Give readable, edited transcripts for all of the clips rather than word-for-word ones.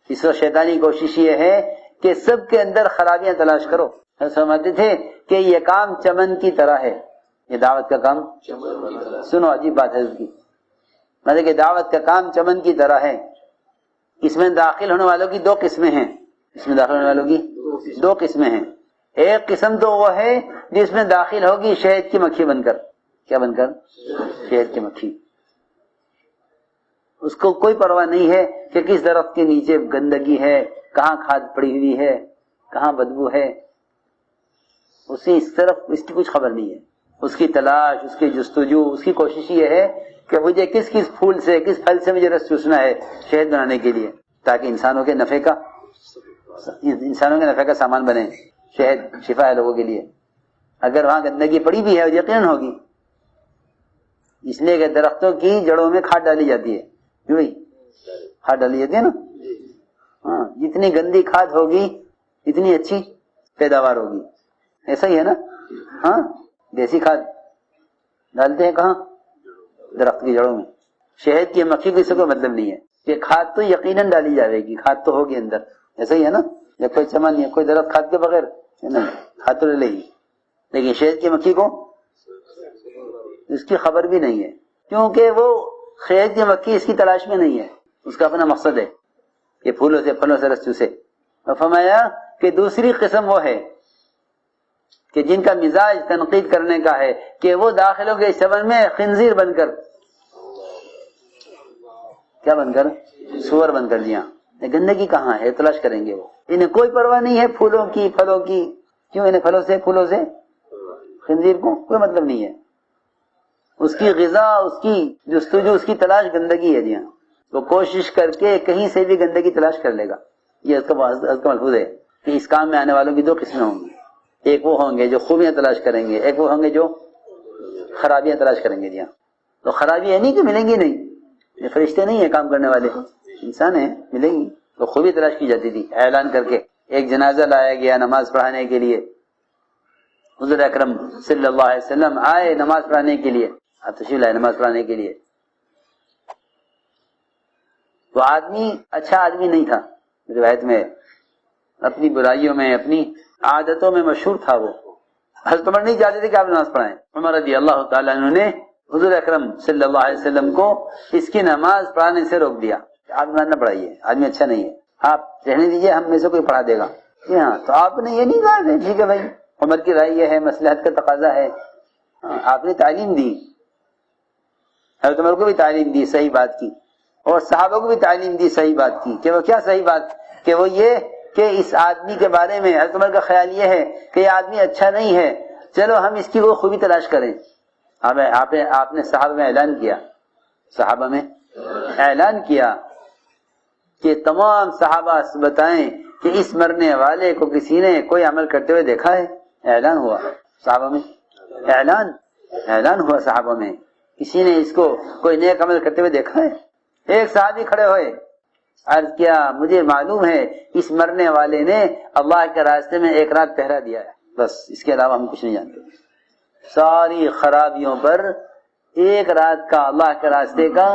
اس وقت شیطانی کوشش یہ ہے کہ سب کے اندر خرابیاں تلاش کرو. سمجھتے تھے کہ یہ کام چمن کی طرح ہے. یہ دعوت کا کام سنو عجیب بات ہے اس کی، مطلب کہ دعوت کا کام چمن کی طرح ہے. اس میں داخل ہونے والوں کی دو قسمیں ہیں. اس میں داخل ہونے والوں کی دو قسمیں ہیں. ایک قسم تو وہ ہے جس میں داخل ہوگی شہد کی مکھی بن کر. کیا بن کر؟ شہد کی مکھی. اس کو کوئی پرواہ نہیں ہے کہ کس درخت کے نیچے گندگی ہے، کہاں کھاد پڑی ہوئی ہے، کہاں بدبو ہے. اسے اس طرف اس کی کچھ خبر نہیں ہے. اس کی تلاش، اس کی جستجو، اس کی کوشش یہ ہے کہ مجھے کس کس پھول سے، کس پھل سے مجھے رس چوسنا ہے شہد بنانے کے لیے، تاکہ انسانوں کے نفع کا سامان بنے. شہد شفا ہے لوگوں کے لیے. اگر وہاں گندگی پڑی بھی ہے اور یقیناً ہوگی، اس لیے کہ درختوں کی جڑوں میں کھاد ڈالی جاتی ہے. کیوں بھائی؟ کھاد ڈالی جاتی ہے نا. ہاں، جتنی گندی کھاد ہوگی اتنی اچھی پیداوار ہوگی. ایسا ہی ہے نا. ہاں، دیسی کھاد ڈالتے ہیں کہاں؟ درخت کی جڑوں میں. شہد کی مکھی کو اس سے کوئی مطلب نہیں ہے کہ کھاد تو یقیناً ڈالی جائے گی، کھاد تو ہوگی اندر. ایسا ہی ہے نا. یا کوئی چمن یا کوئی درخت کھاد کے بغیر نہیں، کھاد تو لے گی. لیکن شہد کی مکھی کو اس کی خبر بھی نہیں ہے، کیونکہ وہ شہد کی مکھی اس کی تلاش میں نہیں ہے. اس کا اپنا مقصد ہے کہ پھولوں سے پھلوں سے رس چوسے. اور فرمایا کہ دوسری قسم وہ ہے کہ جن کا مزاج تنقید کرنے کا ہے، کہ وہ داخلوں کے چمن میں خنزیر بن کر، کیا بن کر؟ سور بن کر. جی ہاں، گندگی کہاں ہے تلاش کریں گے وہ. انہیں کوئی پرواہ نہیں ہے پھولوں کی، پھلوں کی. کیوں؟ انہیں پھولوں سے خنزیر کو کوئی مطلب نہیں ہے. اس کی غذا، اس کی جستجو، اس کی تلاش گندگی ہے. جی ہاں، وہ کوشش کر کے کہیں سے بھی گندگی تلاش کر لے گا. یہ اس کا ملحوظ ہے کہ اس کام میں آنے والوں کی دو قسمیں ہوں گی. ایک وہ ہوں گے جو خوبیاں تلاش کریں گے، ایک وہ ہوں گے جو خرابیاں تلاش کریں گے. جی ہاں، تو خرابی ہے نہیں کہ ملیں گی نہیں. یہ فرشتے نہیں ہیں کام کرنے والے، انسان ہیں، ملیں گی. تو خوبی تلاش کی جاتی تھی. اعلان کر کے ایک جنازہ لایا گیا نماز پڑھانے کے لیے. حضور اکرم صلی اللہ علیہ وسلم آئے نماز پڑھانے کے لیے. آپ تشریف لائے نماز پڑھانے کے لیے. وہ آدمی اچھا آدمی نہیں تھا، روایت میں اپنی برائیوں میں، اپنی عادتوں میں مشہور تھا. وہ حضرت عمر نہیں چاہتے تھے کہ آپ نماز پڑھائیں. عمر رضی اللہ تعالیٰ عنہ نے حضور اکرم صلی اللہ علیہ وسلم کو اس کی نماز پڑھانے سے روک دیا. آپ نماز نہ پڑھائیے، آدمی اچھا نہیں ہے، آپ رہنے دیجیے، ہم میں سے کوئی پڑھا دے گا. جی ہاں، تو آپ نے یہ نہیں کہا ٹھیک ہے بھائی، عمر کی رائے یہ ہے، مصلحت کا تقاضا ہے. آپ نے تعلیم دی، حضرت عمر کو بھی تعلیم دی صحیح بات کی، اور صحابہ کو بھی تعلیم دی صحیح بات کی. کہ وہ کیا صحیح بات؟ کہ وہ یہ کہ اس آدمی کے بارے میں حضرت عمر کا خیال یہ ہے کہ یہ آدمی اچھا نہیں ہے، چلو ہم اس کی وہ خوبی تلاش کریں. آپ نے صحابہ میں اعلان کیا کہ تمام صحابہ بتائیں کہ اس مرنے والے کو کسی نے کوئی عمل کرتے ہوئے دیکھا ہے؟ اعلان ہوا صحابہ میں، اعلان ہوا صحابہ میں، کسی نے اس کو کوئی نیک عمل کرتے ہوئے دیکھا ہے؟ ایک صحابی کھڑے ہوئے، عرض کیا مجھے معلوم ہے اس مرنے والے نے اللہ کے راستے میں ایک رات پہرا دیا ہے، بس اس کے علاوہ ہم کچھ نہیں جانتے. ساری خرابیوں پر ایک رات کا اللہ کے راستے کا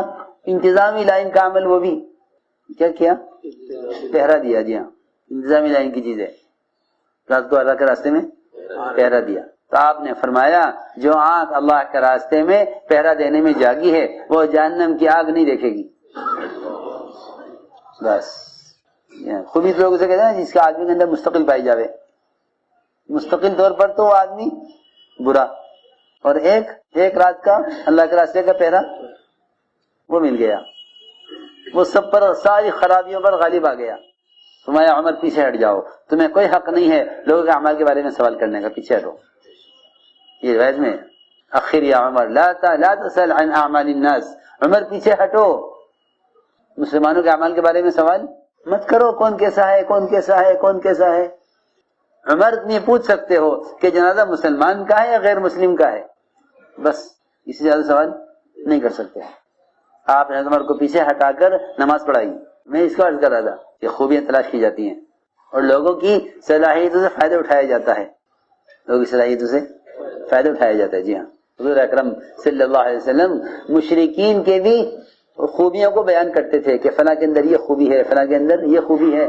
انتظامی لائن کا عمل، وہ بھی کیا پہرا دیا. جی ہاں، انتظامی لائن کی چیز ہے، رات کو اللہ کے راستے میں پہرا دیا. تو آپ نے فرمایا جو آنکھ اللہ کے راستے میں پہرا دینے میں جاگی ہے وہ جہنم کی آگ نہیں دیکھے گی. بس خوبی لوگ اسے کہتے ہیں جس کا آدمی کے اندر مستقل پائی جاوے. مستقل طور پر تو وہ آدمی برا، اور ایک رات کا اللہ کے راستے کا پہرا وہ مل گیا، وہ سب پر ساری خرابیوں پر غالب آ گیا. تمہارا عمر پیچھے ہٹ جاؤ، تمہیں کوئی حق نہیں ہے لوگوں کے اعمال کے بارے میں سوال کرنے کا، پیچھے ہٹو. یہ روایت میں اخر یا عمر لا تسأل عن اعمال الناس، عمر پیچھے ہٹو، مسلمانوں کے اعمال کے بارے میں سوال مت کرو، کون کیسا ہے، کون کیسا ہے، کون کیسا ہے. عمر نہیں پوچھ سکتے ہو کہ جنازہ مسلمان کا ہے یا غیر مسلم کا ہے، بس اس سے زیادہ سوال نہیں کر سکتے. آپ نے عمر کو پیچھے ہٹا کر نماز پڑھائی. میں اس کو عرض کر رہا تھا کہ خوبیاں تلاش کی جاتی ہیں اور لوگوں کی صلاحیتوں سے فائدہ اٹھایا جاتا ہے، لوگوں کی صلاحیتوں سے فائدہ اٹھایا جاتا ہے. جی ہاں، حضور اکرم صلی اللہ علیہ وسلم مشرکین کے بھی خوبیوں کو بیان کرتے تھے کہ فلاں کے اندر یہ خوبی ہے، فلاں کے اندر یہ خوبی ہے۔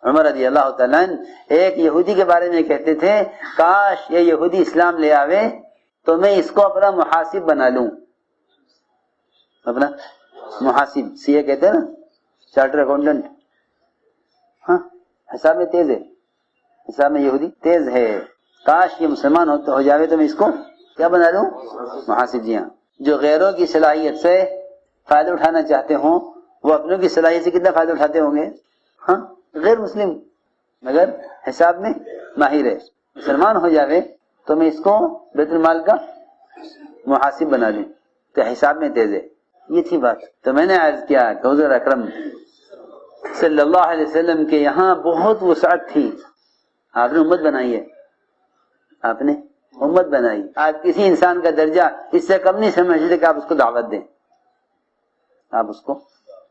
عمر رضی اللہ تعالیٰ عنہ ایک یہودی کے بارے میں کہتے تھے کاش یہ یہودی اسلام لے آوے تو میں اس کو اپنا محاسب بنا لوں، اپنا محاسب، سی اے کہتے ہیں نا، چارٹر اکاؤنٹنٹ، ہاں حساب میں تیز ہے، حساب میں یہودی تیز ہے، کاش یہ مسلمان ہو جاوے تو میں اس کو کیا بنا لوں، محاسب۔ جی ہاں، جو غیروں کی صلاحیت سے فائدہ اٹھانا چاہتے ہوں وہ اپنوں کی صلاحیت سے کتنا فائدہ اٹھاتے ہوں گے؟ ہاں، غیر مسلم مگر حساب میں ماہر ہے، مسلمان ہو جاوے تو میں اس کو بیت المال کا محاسب بنا لوں تو حساب میں تیز ہے۔ یہ تھی بات۔ تو میں نے عرض کیا کہ حضور اکرم صلی اللہ علیہ وسلم کے یہاں بہت وسعت تھی، آپ نے امت بنائی ہے، آپ نے امت بنائی۔ آپ کسی انسان کا درجہ اس سے کم نہیں سمجھتے کہ آپ اس کو دعوت دیں، آپ اس کو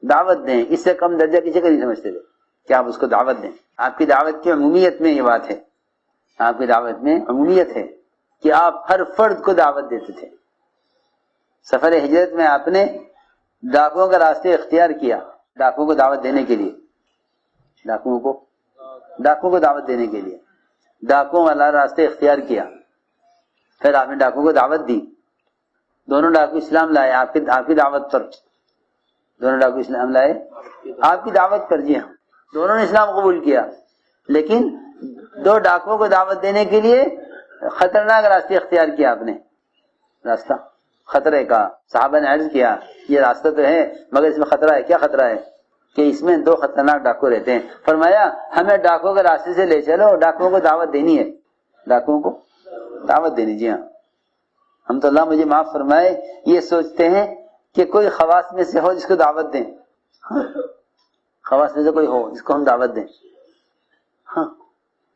دعوت دیں، اس سے کم درجہ کسی کا نہیں سمجھتے تھے کہ آپ اس کو دعوت دیں۔ آپ کی دعوت کی عمومیت میں یہ بات ہے، آپ کی دعوت میں عمومیت ہے کہ آپ ہر فرد کو دعوت دیتے تھے۔ سفر ہجرت میں آپ نے ڈاکوؤں کا راستے اختیار کیا، ڈاکوؤں کو دعوت دینے کے لیے، ڈاکوؤں کو دعوت دینے کے لیے ڈاکوؤں والا راستے اختیار کیا۔ پھر آپ نے ڈاکوؤں کو دعوت دی، دونوں ڈاکو اسلام لائے آپ کی دعوت پر، دونوں ڈاکو اسلام لائے آپ کی دعوت پر۔ جی ہاں، دونوں نے اسلام قبول کیا، لیکن دو ڈاکوؤں کو دعوت دینے کے لیے خطرناک راستے اختیار کیا آپ نے، راستہ خطرے کا۔ صحابہ نے عرض کیا یہ راستہ تو ہے مگر اس میں خطرہ ہے۔ کیا خطرہ ہے؟ کہ اس میں دو خطرناک ڈاکو رہتے ہیں۔ فرمایا ہمیں ڈاکوؤں کے راستے سے لے چلو، ڈاکوؤں کو دعوت دینی ہے، ڈاکوؤں کو دعوت دینی۔ جی ہاں، ہم تو اللہ مجھے معاف فرمائے یہ سوچتے ہیں کہ کوئی خواص میں سے ہو جس کو دعوت دیں، خواص میں سے کوئی ہو جس کو ہم دعوت دیں، ہاں،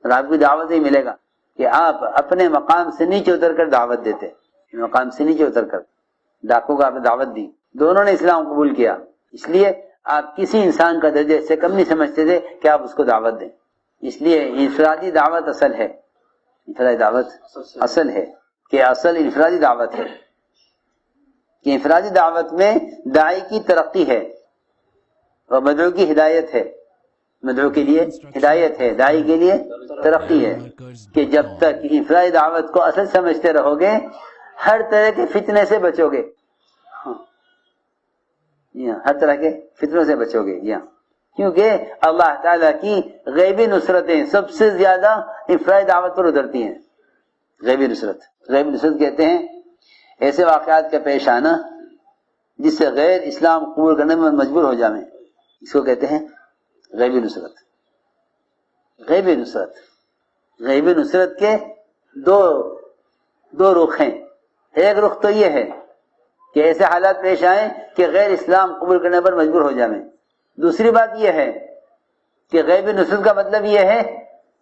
اور آپ کی دعوت ہی ملے گا کہ آپ اپنے مقام سے نیچے اتر کر دعوت دیتے، مقام سے نیچے اتر کر ڈاکو کو آپ نے دعوت دی، دونوں نے اسلام قبول کیا۔ اس لیے آپ کسی انسان کا درجہ اس سے کم نہیں سمجھتے تھے کہ آپ اس کو دعوت دیں۔ اس لیے انفرادی دعوت اصل ہے، انفرادی دعوت اصل ہے کہ اصل انفرادی دعوت ہے کہ انفرادی دعوت میں داعی کی ترقی ہے اور مدعو کی ہدایت ہے، مدعو کے لیے ہدایت ہے، داعی کے لیے ترقی ہے کہ جب تک انفرادی دعوت کو اصل سمجھتے رہو گے ہر طرح کے فتنے سے بچو گے، ہر طرح کے فتنوں سے بچو گے۔ جی ہاں، کیونکہ اللہ تعالیٰ کی غیبی نصرتیں سب سے زیادہ انفرادی دعوت پر اترتی ہیں۔ غیبی نصرت کہتے ہیں ایسے واقعات کا پیش آنا جس سے غیر اسلام قبول کرنے میں مجبور ہو جائیں، اس کو کہتے ہیں غیبی نصرت۔ غیبی نصرت کے دو رخ ہیں۔ ایک رخ تو یہ ہے کہ ایسے حالات پیش آئیں کہ غیر اسلام قبول کرنے پر مجبور ہو جائیں۔ دوسری بات یہ ہے کہ غیبی نصرت کا مطلب یہ ہے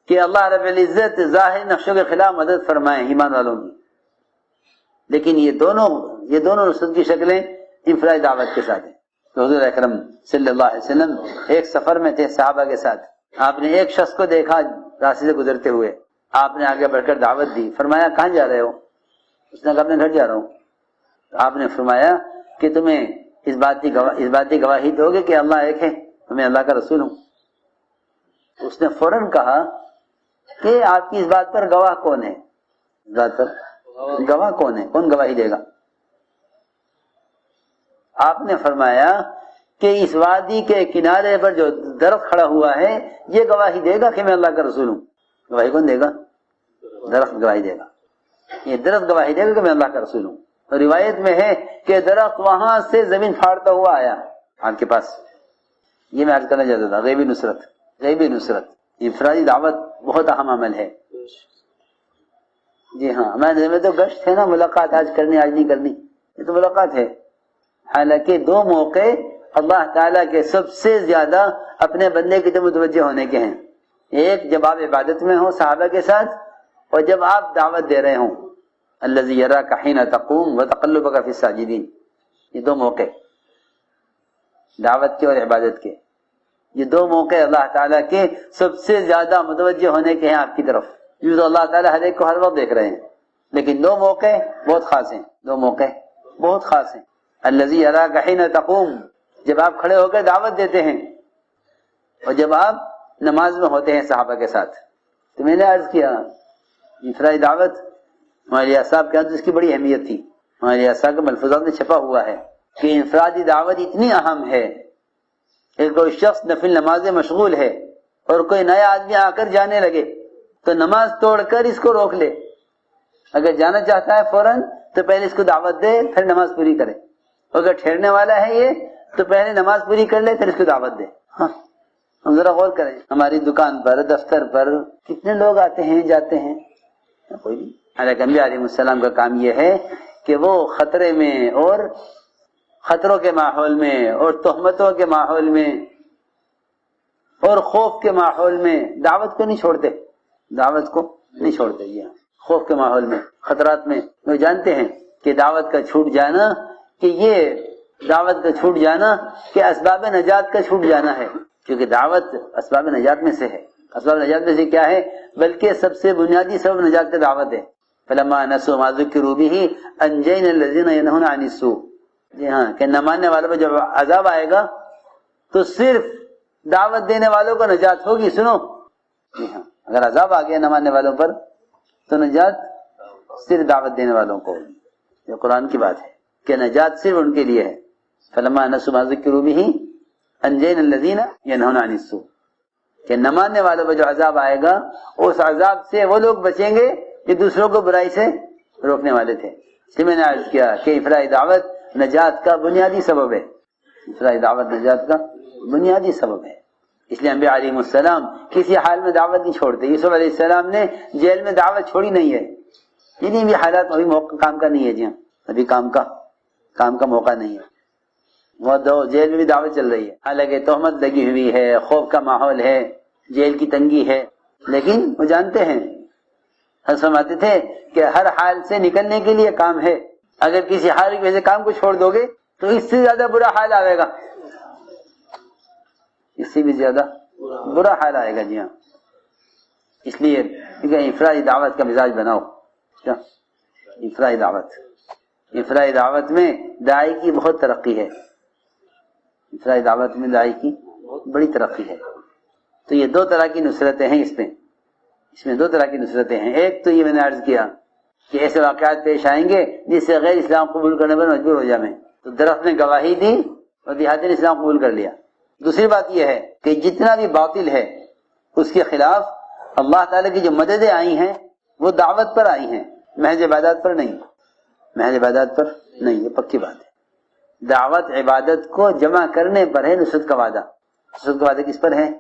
کہ اللہ رب العزت ظاہر نقشوں کے خلاف مدد فرمائیں ایمان والوں کی، لیکن یہ دونوں نصرت کی شکلیں انفرادی دعوت کے ساتھ ہیں۔ تو حضور اکرم صلی اللہ علیہ وسلم ایک سفر میں تھے صحابہ کے ساتھ، آپ نے ایک شخص کو دیکھا راستے سے گزرتے ہوئے، آپ نے آگے بڑھ کر دعوت دی۔ فرمایا کہاں جا رہے ہو؟ اس نے کہا اپنے گھر جا رہا ہوں۔ آپ نے فرمایا کہ تمہیں اس بات کی گواہی دو گے کہ اللہ ایک ہے، میں اللہ کا رسول ہوں؟ اس نے فوراً کہا کہ آپ کی اس بات پر گواہ کون ہے؟ اس بات پر گواہ کون ہے؟ کون گواہی دے گا؟ آپ نے فرمایا کہ اس وادی کے کنارے پر جو درخت کھڑا ہوا ہے یہ گواہی دے گا کہ میں اللہ کا رسول ہوں۔ گواہی کون دے گا؟ درخت گواہی دے گا، یہ درخت گواہی دے گا کہ میں اللہ کا رسول ہوں۔ روایت میں ہے کہ درخت وہاں سے زمین پھاڑتا ہوا آیا آپ کے پاس۔ یہ میں عرض کرنا چاہتا تھا، غیبی نصرت انفرادی دعوت بہت اہم عمل ہے۔ جی ہاں، ہمارے میں تو گشت ہے نا، ملاقات آج کرنی آج نہیں کرنی، یہ تو ملاقات ہے۔ حالانکہ دو موقع اللہ تعالیٰ کے سب سے زیادہ اپنے بندے کی طرف متوجہ ہونے کے ہیں، ایک جب آپ عبادت میں ہوں صحابہ کے ساتھ، اور جب آپ دعوت دے رہے ہوں، الذی یراک حین تقوم وتقلبک فی الساجدین، یہ دو موقع دعوت کے اور عبادت کے، یہ دو موقع اللہ تعالیٰ کے سب سے زیادہ متوجہ ہونے کے ہیں آپ کی طرف۔ جو تو اللہ تعالیٰ ہر ایک کو ہر وقت دیکھ رہے ہیں، لیکن دو موقع بہت خاص ہیں، الذی یراک حین تقوم، جب آپ کھڑے ہو کر دعوت دیتے ہیں اور جب آپ نماز میں ہوتے ہیں صحابہ کے ساتھ. تو میں نے عرض کیا انفرادی دعوت مولانا صاحب کے اندر اس کی بڑی اہمیت تھی. مولانا صاحب کے ملفوظات میں چھپا ہوا ہے کہ انفرادی دعوت اتنی اہم ہے کہ کوئی شخص نفل نماز میں مشغول ہے اور کوئی نیا آدمی آ کر جانے لگے تو نماز توڑ کر اس کو روک لے. اگر جانا چاہتا ہے فوراً تو پہلے اس کو دعوت دے پھر نماز پوری کرے. اگر ٹھہرنے والا ہے یہ تو پہلے نماز پوری کر لے پھر اس کو دعوت دے. ہاں ہم ذرا غور کریں، ہماری دکان پر دفتر پر کتنے لوگ آتے ہیں جاتے ہیں، کوئی نہیں. حالانکہ انبیاء علیہ السلام کا کام یہ ہے کہ وہ خطرے میں اور خطروں کے ماحول میں اور تہمتوں کے ماحول میں اور خوف کے ماحول میں دعوت کو نہیں چھوڑتے، دعوت کو نہیں چھوڑتے. یہ خوف کے ماحول میں خطرات میں وہ جانتے ہیں کہ دعوت کا چھوٹ جانا، کہ یہ دعوت کا چھوٹ جانا کہ اسباب نجات کا چھوٹ جانا ہے، کیونکہ دعوت اسباب نجات میں سے ہے. اسباب نجات میں سے کیا ہے؟ بلکہ سب سے بنیادی سبب نجات کا دعوت ہے. فلما نسوا ما ذکروا به انجینا الذین ینهون عن السوء. جی ہاں، کہ نہ ماننے والوں پہ جب عذاب آئے گا تو صرف دعوت دینے والوں کو نجات ہوگی. سنو، جی ہاں، اگر عذاب آ گیا نہ ماننے والوں پر تو نجات صرف دعوت دینے والوں کو ہوگی. یہ قرآن کی بات ہے کہ نجات صرف ان کے لیے ہے. فلما نسوا ما ذکروا به انجینا الذین ینهون عن السوء، کہ نہ ماننے والوں پر جو عذاب آئے گا اس عذاب سے وہ لوگ بچیں گے جو دوسروں کو برائی سے روکنے والے تھے. اس لیے میں نے عرض کیا کہ افرائی دعوت نجات کا بنیادی سبب ہے. افرائی دعوت نجات کا بنیادی سبب ہے. اس لیے انبیاء علیہ السلام کسی حال میں دعوت نہیں چھوڑتے. یوسف علیہ السلام نے جیل میں دعوت چھوڑی نہیں ہے. یہ بھی حالات ابھی موقع کام کا نہیں ہے. جی ہاں، ابھی کام کا موقع نہیں ہے. وہ جیل میں بھی دعوت چل رہی ہے، حالانکہ تہمت لگی ہوئی ہے، خوف کا ماحول ہے، جیل کی تنگی ہے، لیکن وہ جانتے ہیں. فرماتے تھے کہ ہر حال سے نکلنے کے لیے کام ہے. اگر کسی حال کی وجہ سے کام کو چھوڑ دو گے تو اس سے زیادہ برا حال آئے گا، اس سے بھی زیادہ برا حال آئے گا. جی ہاں، اس لیے افرادی دعوت کا مزاج بناؤ. کیا افرادی دعوت میں داعی کی بہت ترقی ہے. افرادی دعوت میں داعی کی بڑی ترقی ہے. تو یہ دو طرح کی نصرتیں ہیں. اس میں دو طرح کی نصرتیں ہیں. ایک تو یہ میں نے عرض کیا کہ ایسے واقعات پیش آئیں گے جس سے غیر اسلام قبول کرنے پر مجبور ہو جائیں. تو درخت نے گواہی دی اور دیہاتی نے اسلام قبول کر لیا. دوسری بات یہ ہے کہ جتنا بھی باطل ہے اس کے خلاف اللہ تعالیٰ کی جو مددیں آئی ہیں وہ دعوت پر آئی ہیں، محض عبادات پر نہیں. محض عبادات پر نہیں، یہ پکی بات ہے. دعوت عبادت کو جمع کرنے پر ہے نصرت کا وعدہ. نصرت کا وعدہ کس پر ہے؟